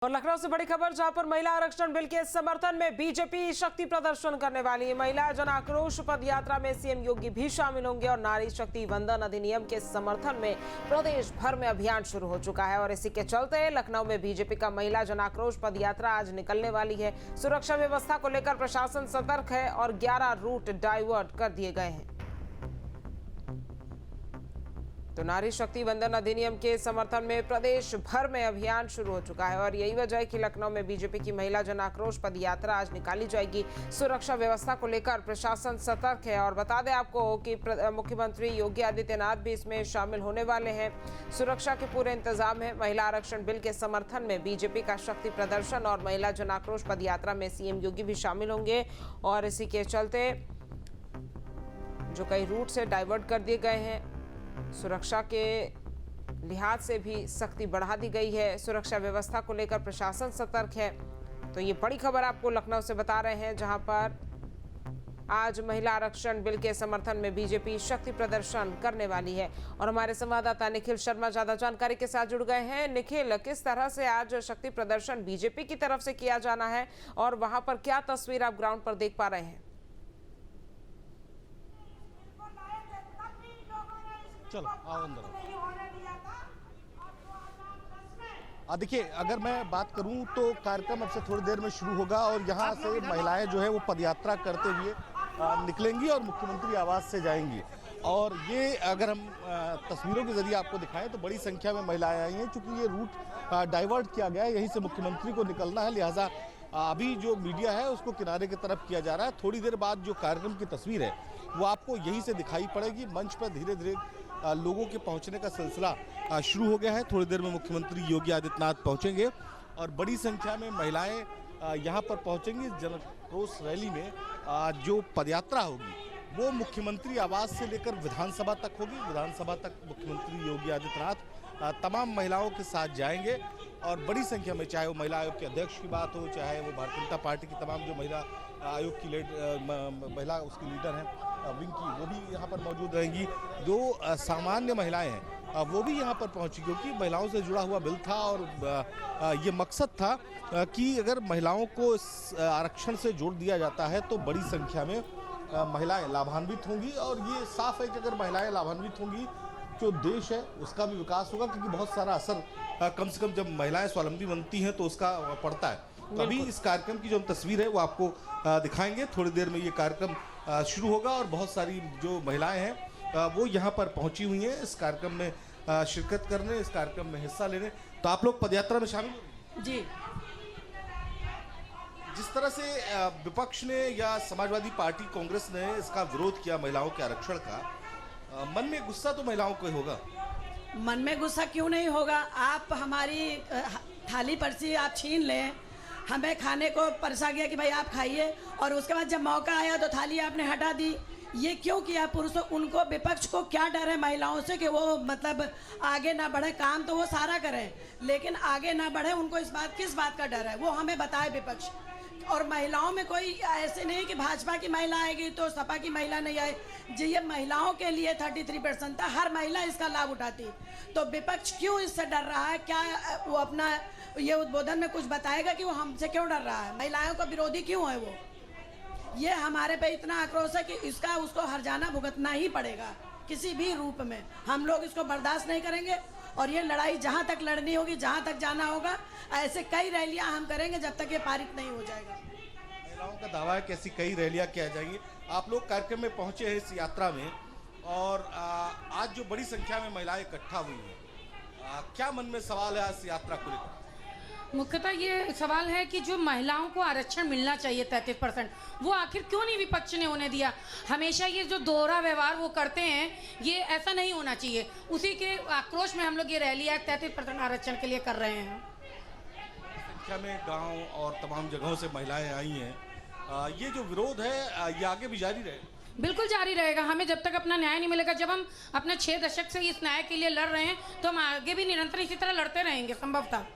और लखनऊ से बड़ी खबर, जहां पर महिला आरक्षण बिल के समर्थन में बीजेपी शक्ति प्रदर्शन करने वाली है। महिला जन आक्रोश पद यात्रा में सीएम योगी भी शामिल होंगे और नारी शक्ति वंदन अधिनियम के समर्थन में प्रदेश भर में अभियान शुरू हो चुका है। और इसी के चलते लखनऊ में बीजेपी का महिला जन आक्रोश पद यात्रा आज निकलने वाली है। सुरक्षा व्यवस्था को लेकर प्रशासन सतर्क है और 11 रूट डाइवर्ट कर दिए गए हैं। तो नारी शक्ति वंदन अधिनियम के समर्थन में प्रदेश भर में अभियान शुरू हो चुका है और यही वजह है कि लखनऊ में बीजेपी की महिला जन आक्रोश पद यात्रा आज निकाली जाएगी। सुरक्षा व्यवस्था को लेकर प्रशासन सतर्क है और बता दें आपको कि मुख्यमंत्री योगी आदित्यनाथ भी इसमें शामिल होने वाले हैं। सुरक्षा के पूरे इंतजाम है। महिला आरक्षण बिल के समर्थन में बीजेपी का शक्ति प्रदर्शन और महिला जन आक्रोश पद यात्रा में सीएम योगी भी शामिल होंगे और इसी के चलते जो कई रूट से डाइवर्ट कर दिए गए हैं। सुरक्षा के लिहाज से भी सख्ती बढ़ा दी गई है। सुरक्षा व्यवस्था को लेकर प्रशासन सतर्क है। तो ये बड़ी खबर आपको लखनऊ से बता रहे हैं, जहां पर आज महिला आरक्षण बिल के समर्थन में बीजेपी शक्ति प्रदर्शन करने वाली है। और हमारे संवाददाता निखिल शर्मा ज्यादा जानकारी के साथ जुड़ गए हैं। निखिल, किस तरह से आज शक्ति प्रदर्शन बीजेपी की तरफ से किया जाना है और वहां पर क्या तस्वीर आप ग्राउंड पर देख पा रहे हैं? चलो आओ अंदर। देखिए, अगर मैं बात करूं तो कार्यक्रम अब से थोड़ी देर में शुरू होगा और यहां से महिलाएं जो है वो पदयात्रा करते हुए निकलेंगी और मुख्यमंत्री आवास से जाएंगी। और ये अगर हम तस्वीरों के जरिए आपको दिखाएं तो बड़ी संख्या में महिलाएं आई हैं। चूंकि ये रूट डाइवर्ट किया गया है, यहीं से मुख्यमंत्री को निकलना है, लिहाजा अभी जो मीडिया है उसको किनारे की तरफ किया जा रहा है। थोड़ी देर बाद जो कार्यक्रम की तस्वीर है वो आपको यहीं से दिखाई पड़ेगी। मंच पर धीरे धीरे लोगों के पहुंचने का सिलसिला शुरू हो गया है। थोड़ी देर में मुख्यमंत्री योगी आदित्यनाथ पहुंचेंगे और बड़ी संख्या में महिलाएं यहां पर पहुंचेंगी। जन आक्रोश रैली में जो पदयात्रा होगी वो मुख्यमंत्री आवास से लेकर विधानसभा तक होगी। विधानसभा तक मुख्यमंत्री योगी आदित्यनाथ तमाम महिलाओं के साथ जाएंगे और बड़ी संख्या में, चाहे वो महिला आयोग के अध्यक्ष की बात हो, चाहे वो भारतीय जनता पार्टी की तमाम जो महिला आयोग की महिला उसकी लीडर हैं विंग की, वो भी यहाँ पर मौजूद रहेंगी। जो सामान्य महिलाएं हैं वो भी यहाँ पर पहुंची, क्योंकि महिलाओं से जुड़ा हुआ बिल था और ये मकसद था कि अगर महिलाओं को इस आरक्षण से जोड़ दिया जाता है तो बड़ी संख्या में महिलाएं लाभान्वित होंगी। और ये साफ है कि अगर महिलाएं लाभान्वित होंगी जो देश है उसका भी विकास होगा, क्योंकि बहुत सारा असर कम से कम जब महिलाएं स्वावलंबी बनती हैं तो उसका पड़ता है। तो अभी इस कार्यक्रम की जो तस्वीर है वो आपको दिखाएंगे। थोड़ी देर में ये कार्यक्रम शुरू होगा और बहुत सारी जो महिलाएं हैं वो यहाँ पर पहुंची हुई हैं इस कार्यक्रम में शिरकत करने, इस कार्यक्रम में हिस्सा लेने। तो आप लोग पदयात्रा में शामिल जी। जिस तरह से विपक्ष ने या समाजवादी पार्टी कांग्रेस ने इसका विरोध किया महिलाओं के आरक्षण का, मन में गुस्सा तो महिलाओं को ही होगा। मन में गुस्सा क्यों नहीं होगा? आप हमारी थाली पर्ची आप छीन लें, हमें खाने को परसा गया कि भाई आप खाइए, और उसके बाद जब मौका आया तो थाली आपने हटा दी। ये क्यों किया? पुरुषों उनको, विपक्ष को क्या डर है महिलाओं से कि वो मतलब आगे ना बढ़े? काम तो वो सारा करें लेकिन आगे ना बढ़े, उनको इस बात किस बात का डर है वो हमें बताए विपक्ष। और महिलाओं में कोई ऐसे नहीं कि भाजपा की महिला आएगी तो सपा की महिला नहीं आए जी। ये महिलाओं के लिए 33% था, हर महिला इसका लाभ उठाती। तो विपक्ष क्यों इससे डर रहा है? क्या वो अपना ये उद्बोधन में कुछ बताएगा कि वो हमसे क्यों डर रहा है? महिलाओं का विरोधी क्यों है वो? ये हमारे पे इतना आक्रोश है कि इसका उसको हर्जाना भुगतना ही पड़ेगा किसी भी रूप में। हम लोग इसको बर्दाश्त नहीं करेंगे और ये लड़ाई जहाँ तक लड़नी होगी, जहाँ तक जाना होगा, ऐसे कई रैलियां हम करेंगे जब तक ये पारित नहीं हो जाएगा। महिलाओं का दावा है कि ऐसी कई रैलियां किया जाएंगी। आप लोग कार्यक्रम में पहुंचे हैं इस यात्रा में और आज जो बड़ी संख्या में महिलाएं इकट्ठा हुई हैं, क्या मन में सवाल है इस यात्रा को लेकर? मुख्यतः ये सवाल है कि जो महिलाओं को आरक्षण मिलना चाहिए 33%, वो आखिर क्यों नहीं विपक्ष ने होने दिया? हमेशा ये जो दोहरा व्यवहार वो करते हैं, ये ऐसा नहीं होना चाहिए। उसी के आक्रोश में हम लोग ये रैली 33% आरक्षण के लिए कर रहे हैं। संख्या में गांव और तमाम जगहों से महिलाएं आई हैं। ये जो विरोध है ये आगे भी जारी रहेगा? बिल्कुल जारी रहेगा। हमें जब तक अपना न्याय नहीं मिलेगा, जब हम अपने 6 दशक से इस न्याय के लिए लड़ रहे हैं, तो हम आगे भी निरंतर इसी तरह लड़ते रहेंगे संभवतः।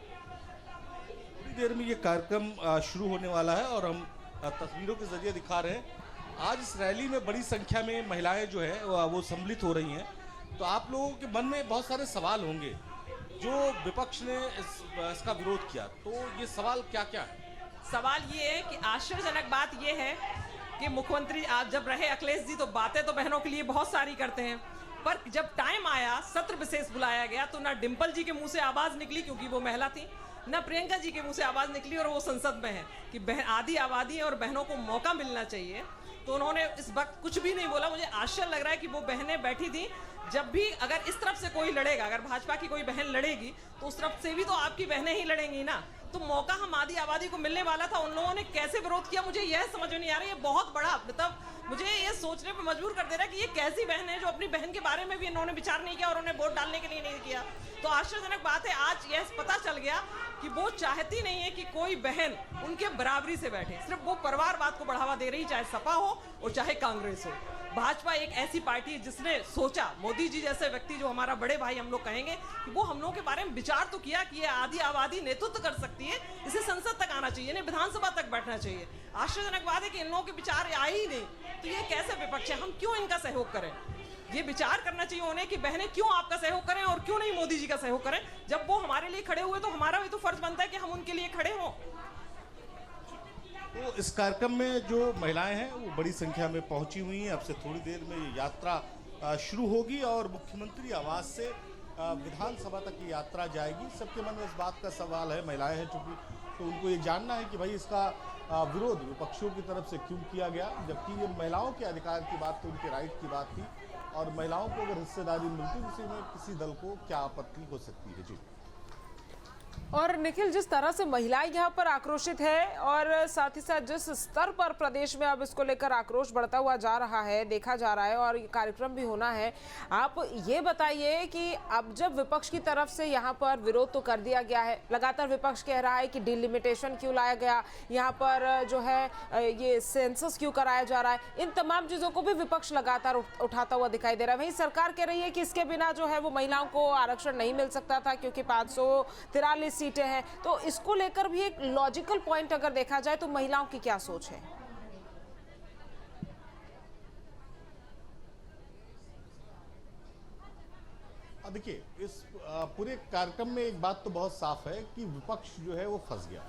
देर में ये कार्यक्रम शुरू होने वाला है और हम तस्वीरों के जरिए दिखा रहे हैं। आज इस रैली में बड़ी संख्या में महिलाएं जो है वो सम्मिलित हो रही हैं। तो आप लोगों के मन में बहुत सारे सवाल होंगे जो विपक्ष ने इसका विरोध किया, तो ये सवाल क्या है? सवाल ये है कि आश्चर्यजनक बात ये है कि मुख्यमंत्री आज जब रहे अखिलेश जी तो बातें तो बहनों के लिए बहुत सारी करते हैं, पर जब टाइम आया सत्र विशेष बुलाया गया तो ना डिंपल जी के मुंह से आवाज निकली क्योंकि वो महिला थी, ना प्रियंका जी के मुंह से आवाज निकली और वो संसद में है कि बहन आधी आबादी है और बहनों को मौका मिलना चाहिए, तो उन्होंने इस वक्त कुछ भी नहीं बोला। मुझे आश्चर्य लग रहा है कि वो बहनें बैठी थी। जब भी अगर इस तरफ से कोई लड़ेगा, अगर भाजपा की कोई बहन लड़ेगी तो उस तरफ से भी तो आपकी बहनें ही लड़ेंगी ना, तो मौका हम आधी आबादी को मिलने वाला था, उन लोगों ने कैसे विरोध किया मुझे यह समझ में नहीं आ रहा। ये बहुत बड़ा मतलब मुझे ये सोचने पर मजबूर कर दे रहा है कि ये कैसी बहन है जो अपनी बहन के बारे में भी इन्होंने विचार नहीं किया और उन्हें वोट डालने के लिए नहीं किया। तो आश्चर्यजनक बात है, आज यह पता चल गया कि वो चाहती नहीं है कि कोई बहन उनके बराबरी से बैठे, सिर्फ वो परिवारवाद को बढ़ावा दे रही, चाहे सपा हो और चाहे कांग्रेस हो। भाजपा एक ऐसी पार्टी है जिसने सोचा, मोदी जी जैसे व्यक्ति जो हमारा बड़े भाई हम लोग कहेंगे, कि वो हम लोगों के बारे में विचार तो किया कि ये आधी आबादी नेतृत्व कर सकती है, इसे संसद तक आना चाहिए, इन्हें विधानसभा तक बैठना चाहिए। आश्चर्यजनक बात है कि इन लोगों के विचार आए ही नहीं, तो ये कैसे विपक्ष है, हम क्यों इनका सहयोग करें? ये विचार करना चाहिए उन्हें कि बहनें क्यों आपका सहयोग करें और क्यों नहीं मोदी जी का सहयोग करें। जब वो हमारे लिए खड़े हुए तो हमारा भी तो फर्ज बनता है कि हम उनके लिए खड़े हों। तो इस कार्यक्रम में जो महिलाएं हैं वो बड़ी संख्या में पहुंची हुई हैं। अब से थोड़ी देर में ये यात्रा शुरू होगी और मुख्यमंत्री आवास से विधानसभा तक की यात्रा जाएगी। सबके मन में इस बात का सवाल है, महिलाएं हैं चूंकि, तो उनको ये जानना है कि भाई इसका विरोध विपक्षियों की तरफ से क्यों किया गया, जबकि ये महिलाओं के अधिकार की बात थी, उनके राइट की बात थी, और महिलाओं को अगर हिस्सेदारी मिलती तो उसमें किसी दल को क्या आपत्ति हो सकती है। जी। और निखिल, जिस तरह से महिलाएं यहाँ पर आक्रोशित है और साथ ही साथ जिस स्तर पर प्रदेश में अब इसको लेकर आक्रोश बढ़ता हुआ जा रहा है, देखा जा रहा है और ये कार्यक्रम भी होना है, आप ये बताइए कि अब जब विपक्ष की तरफ से यहाँ पर विरोध तो कर दिया गया है, लगातार विपक्ष कह रहा है कि डिलिमिटेशन क्यों लाया गया, यहाँ पर जो है ये सेंसस क्यों कराया जा रहा है, इन तमाम चीज़ों को भी विपक्ष लगातार उठाता हुआ दिखाई दे रहा है। वहीं सरकार कह रही है कि इसके बिना जो है वो महिलाओं को आरक्षण नहीं मिल सकता था क्योंकि 543 सीटें हैं। तो इसको लेकर भी एक लॉजिकल पॉइंट अगर देखा जाए तो महिलाओं की क्या सोच है? देखिए, इस पूरे कार्यक्रम में एक बात तो बहुत साफ है कि विपक्ष जो है वो फंस गया।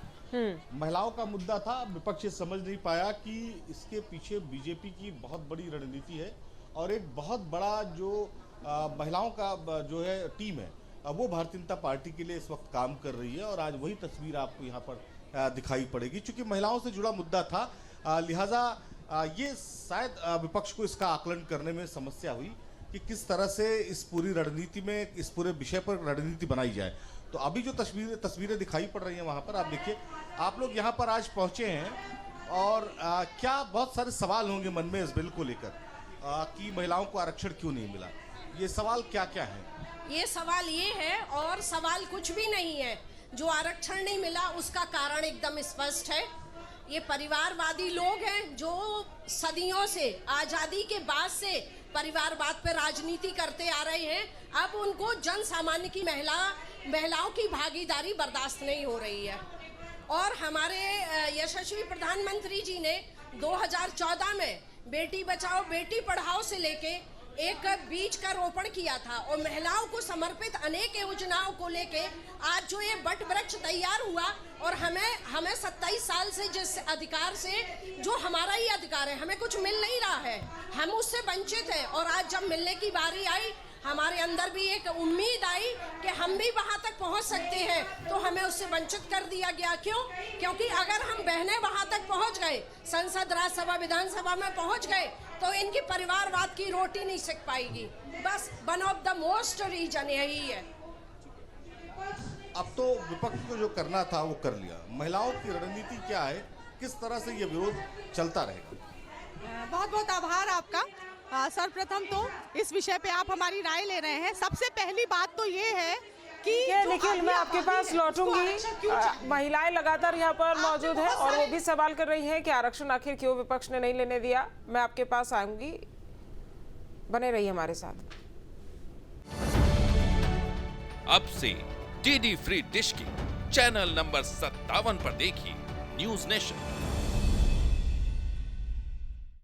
महिलाओं का मुद्दा था, विपक्ष ये समझ नहीं पाया कि इसके पीछे बीजेपी की बहुत बड़ी रणनीति है और एक बहुत बड़ा जो महिलाओं का जो है टीम है वो भारतीय जनता पार्टी के लिए इस वक्त काम कर रही है और आज वही तस्वीर आपको यहाँ पर दिखाई पड़ेगी। चूंकि महिलाओं से जुड़ा मुद्दा था, लिहाजा ये शायद विपक्ष को इसका आकलन करने में समस्या हुई कि किस तरह से इस पूरी रणनीति में, इस पूरे विषय पर रणनीति बनाई जाए। तो अभी जो तस्वीरें दिखाई पड़ रही हैं वहाँ पर आप देखिए, आप लोग यहाँ पर आज पहुँचे हैं और क्या बहुत सारे सवाल होंगे मन में इस बिल को लेकर कि महिलाओं को आरक्षण क्यों नहीं मिला। ये सवाल क्या क्या है? ये सवाल ये है और सवाल कुछ भी नहीं है। जो आरक्षण नहीं मिला उसका कारण एकदम स्पष्ट है। ये परिवारवादी लोग हैं जो सदियों से, आज़ादी के बाद से परिवारवाद पर राजनीति करते आ रहे हैं। अब उनको जन सामान्य की महिलाओं की भागीदारी बर्दाश्त नहीं हो रही है। और हमारे यशस्वी प्रधानमंत्री जी ने 2014 में बेटी बचाओ बेटी पढ़ाओ से लेके एक बीज का रोपण किया था और महिलाओं को समर्पित अनेक योजनाओं को लेके आज जो ये वट वृक्ष तैयार हुआ और हमें 27 साल से जिस अधिकार से, जो हमारा ही अधिकार है, हमें कुछ मिल नहीं रहा है, हम उससे वंचित हैं। और आज जब मिलने की बारी आई, हमारे अंदर भी एक उम्मीद आई कि हम भी वहां तक पहुंच सकते हैं, तो हमें उससे वंचित कर दिया गया। क्यों? क्योंकि अगर हम बहनें वहां तक पहुंच गए, संसद, राज्यसभा, विधानसभा में पहुंच गए, तो इनकी परिवारवाद की रोटी नहीं सेक पाएगी। बस one of the most reason यही है। अब तो विपक्ष को जो करना था वो कर लिया। महिलाओं की रणनीति क्या है, किस तरह से ये विरोध चलता रहेगा? बहुत बहुत आभार आपका। सर्वप्रथम तो इस विषय पे आप हमारी राय ले रहे हैं। सबसे पहली बात तो ये है कि निखिल, मैं आपके पास लौटूंगी। महिलाएं लगातार यहाँ पर मौजूद हैं और वो भी सवाल कर रही हैं कि आरक्षण आखिर क्यों विपक्ष ने नहीं लेने दिया। मैं आपके पास आऊंगी, बने रहिए हमारे साथ। अब से डीडी फ्री डिश की चैनल नंबर 57 पर देखिए न्यूज नेशन।